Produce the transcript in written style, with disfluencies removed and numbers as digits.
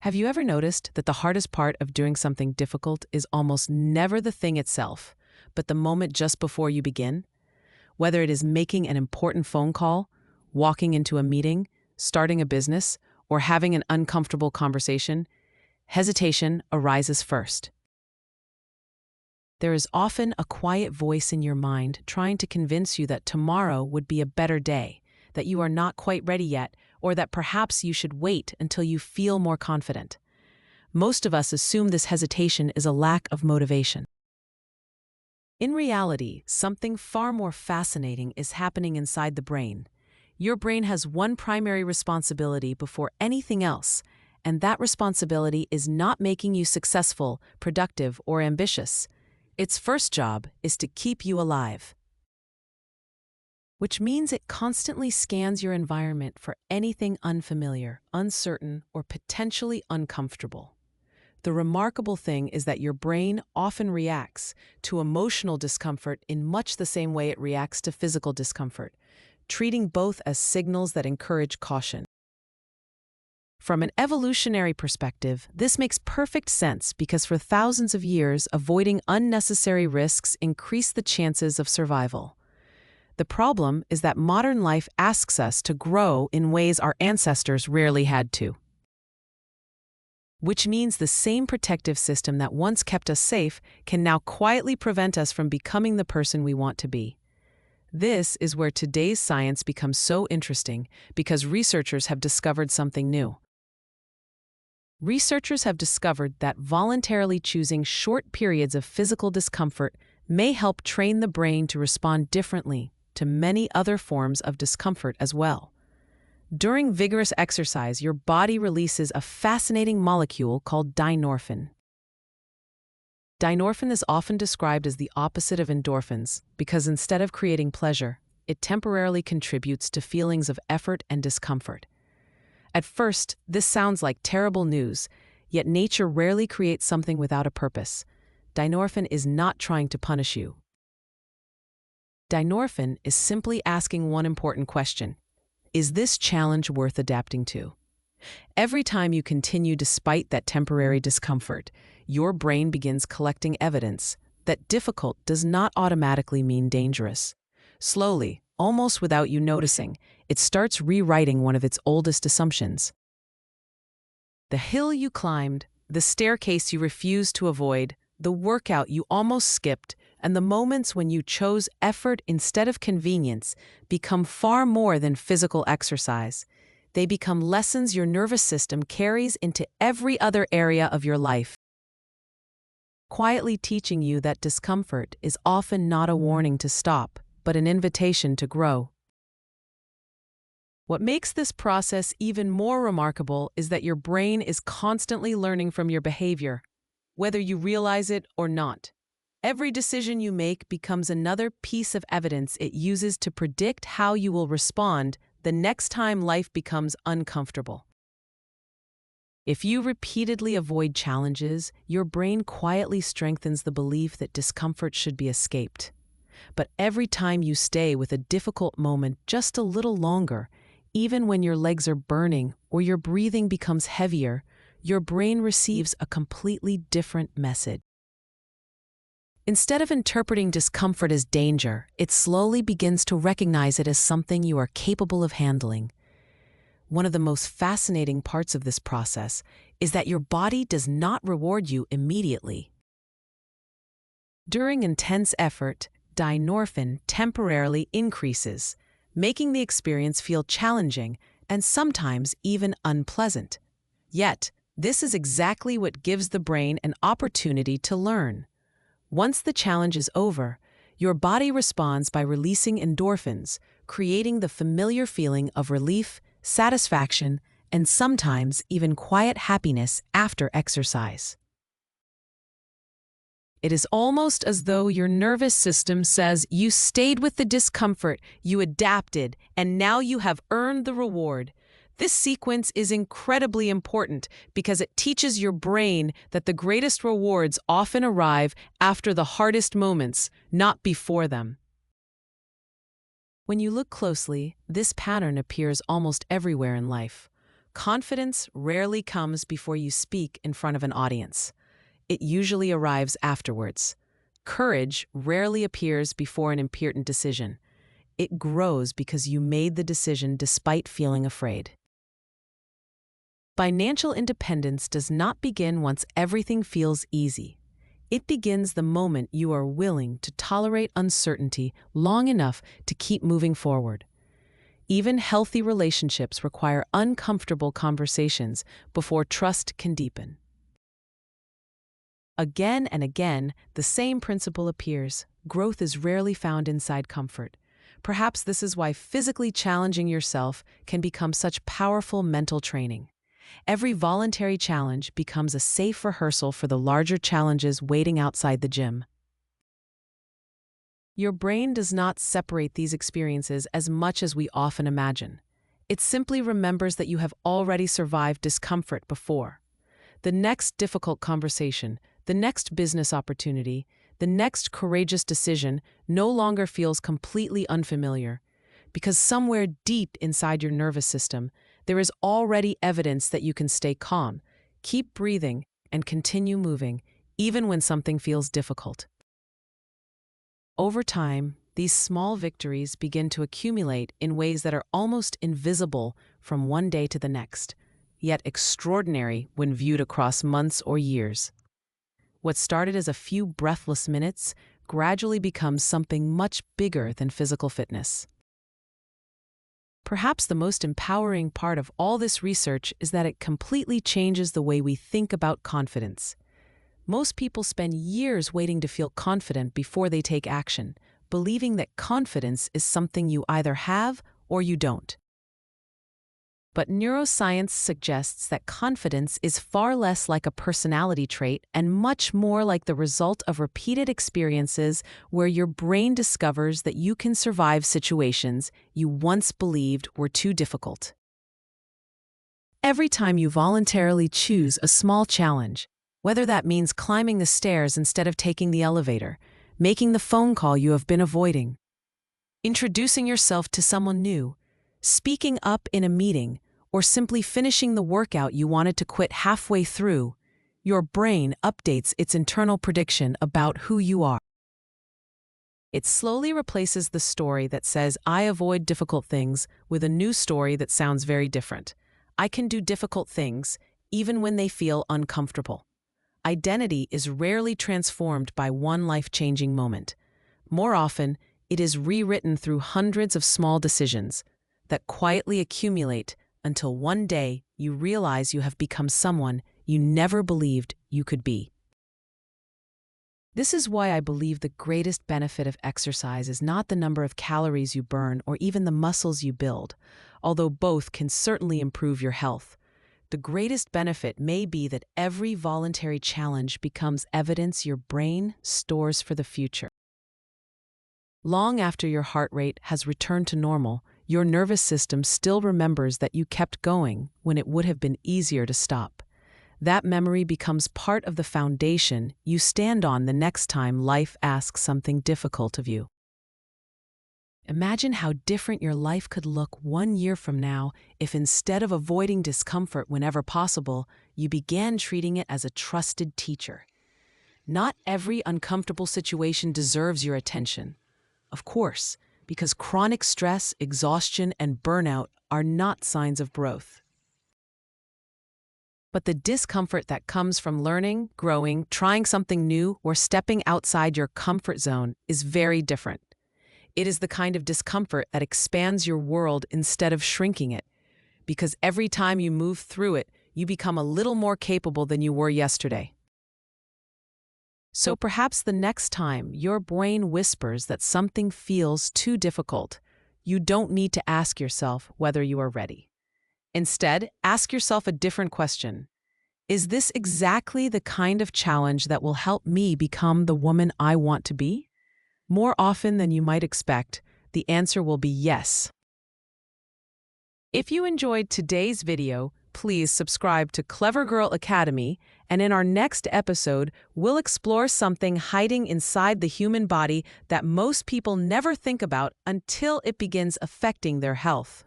Have you ever noticed that the hardest part of doing something difficult is almost never the thing itself, but the moment just before you begin? Whether it is making an important phone call, walking into a meeting, starting a business, or having an uncomfortable conversation, hesitation arises first. There is often a quiet voice in your mind trying to convince you that tomorrow would be a better day, that you are not quite ready yet, or that perhaps you should wait until you feel more confident. Most of us assume this hesitation is a lack of motivation. In reality, something far more fascinating is happening inside the brain. Your brain has one primary responsibility before anything else, and that responsibility is not making you successful, productive, or ambitious. Its first job is to keep you alive, which means it constantly scans your environment for anything unfamiliar, uncertain, or potentially uncomfortable. The remarkable thing is that your brain often reacts to emotional discomfort in much the same way it reacts to physical discomfort, treating both as signals that encourage caution. From an evolutionary perspective, this makes perfect sense because for thousands of years, avoiding unnecessary risks increased the chances of survival. The problem is that modern life asks us to grow in ways our ancestors rarely had to. Which means the same protective system that once kept us safe can now quietly prevent us from becoming the person we want to be. This is where today's science becomes so interesting because researchers have discovered something new. Researchers have discovered that voluntarily choosing short periods of physical discomfort may help train the brain to respond differently to many other forms of discomfort as well. During vigorous exercise, your body releases a fascinating molecule called dynorphin. Dynorphin is often described as the opposite of endorphins because instead of creating pleasure, it temporarily contributes to feelings of effort and discomfort. At first, this sounds like terrible news, yet nature rarely creates something without a purpose. Dynorphin is not trying to punish you. Dynorphin is simply asking one important question: is this challenge worth adapting to? Every time you continue despite that temporary discomfort, your brain begins collecting evidence that difficult does not automatically mean dangerous. Slowly, almost without you noticing, it starts rewriting one of its oldest assumptions. The hill you climbed, the staircase you refused to avoid, the workout you almost skipped, and the moments when you chose effort instead of convenience become far more than physical exercise. They become lessons your nervous system carries into every other area of your life, quietly teaching you that discomfort is often not a warning to stop, but an invitation to grow. What makes this process even more remarkable is that your brain is constantly learning from your behavior, whether you realize it or not. Every decision you make becomes another piece of evidence it uses to predict how you will respond the next time life becomes uncomfortable. If you repeatedly avoid challenges, your brain quietly strengthens the belief that discomfort should be escaped. But every time you stay with a difficult moment just a little longer, even when your legs are burning or your breathing becomes heavier, your brain receives a completely different message. Instead of interpreting discomfort as danger, it slowly begins to recognize it as something you are capable of handling. One of the most fascinating parts of this process is that your body does not reward you immediately. During intense effort, dynorphin temporarily increases, making the experience feel challenging and sometimes even unpleasant. Yet, this is exactly what gives the brain an opportunity to learn. Once the challenge is over, your body responds by releasing endorphins, creating the familiar feeling of relief, satisfaction, and sometimes even quiet happiness after exercise. It is almost as though your nervous system says you stayed with the discomfort, you adapted, and now you have earned the reward. This sequence is incredibly important because it teaches your brain that the greatest rewards often arrive after the hardest moments, not before them. When you look closely, this pattern appears almost everywhere in life. Confidence rarely comes before you speak in front of an audience. It usually arrives afterwards. Courage rarely appears before an important decision. It grows because you made the decision despite feeling afraid. Financial independence does not begin once everything feels easy. It begins the moment you are willing to tolerate uncertainty long enough to keep moving forward. Even healthy relationships require uncomfortable conversations before trust can deepen. Again and again, the same principle appears. Growth is rarely found inside comfort. Perhaps this is why physically challenging yourself can become such powerful mental training. Every voluntary challenge becomes a safe rehearsal for the larger challenges waiting outside the gym. Your brain does not separate these experiences as much as we often imagine. It simply remembers that you have already survived discomfort before. The next difficult conversation, the next business opportunity, the next courageous decision no longer feels completely unfamiliar, because somewhere deep inside your nervous system, there is already evidence that you can stay calm, keep breathing, and continue moving, even when something feels difficult. Over time, these small victories begin to accumulate in ways that are almost invisible from one day to the next, yet extraordinary when viewed across months or years. What started as a few breathless minutes gradually becomes something much bigger than physical fitness. Perhaps the most empowering part of all this research is that it completely changes the way we think about confidence. Most people spend years waiting to feel confident before they take action, believing that confidence is something you either have or you don't. But neuroscience suggests that confidence is far less like a personality trait and much more like the result of repeated experiences where your brain discovers that you can survive situations you once believed were too difficult. Every time you voluntarily choose a small challenge, whether that means climbing the stairs instead of taking the elevator, making the phone call you have been avoiding, introducing yourself to someone new, speaking up in a meeting, or simply finishing the workout you wanted to quit halfway through, your brain updates its internal prediction about who you are. It slowly replaces the story that says, "I avoid difficult things," with a new story that sounds very different. "I can do difficult things, even when they feel uncomfortable." Identity is rarely transformed by one life-changing moment. More often, it is rewritten through hundreds of small decisions that quietly accumulate until one day you realize you have become someone you never believed you could be. This is why I believe the greatest benefit of exercise is not the number of calories you burn or even the muscles you build, although both can certainly improve your health. The greatest benefit may be that every voluntary challenge becomes evidence your brain stores for the future. Long after your heart rate has returned to normal, your nervous system still remembers that you kept going when it would have been easier to stop. That memory becomes part of the foundation you stand on the next time life asks something difficult of you. Imagine how different your life could look 1 year from now if instead of avoiding discomfort whenever possible, you began treating it as a trusted teacher. Not every uncomfortable situation deserves your attention. Of course, because chronic stress, exhaustion, and burnout are not signs of growth. But the discomfort that comes from learning, growing, trying something new, or stepping outside your comfort zone is very different. It is the kind of discomfort that expands your world instead of shrinking it, because every time you move through it, you become a little more capable than you were yesterday. So perhaps the next time your brain whispers that something feels too difficult, you don't need to ask yourself whether you are ready. Instead, ask yourself a different question. Is this exactly the kind of challenge that will help me become the woman I want to be? More often than you might expect, the answer will be yes. If you enjoyed today's video, please subscribe to Clever Girl Academy, and in our next episode, we'll explore something hiding inside the human body that most people never think about until it begins affecting their health.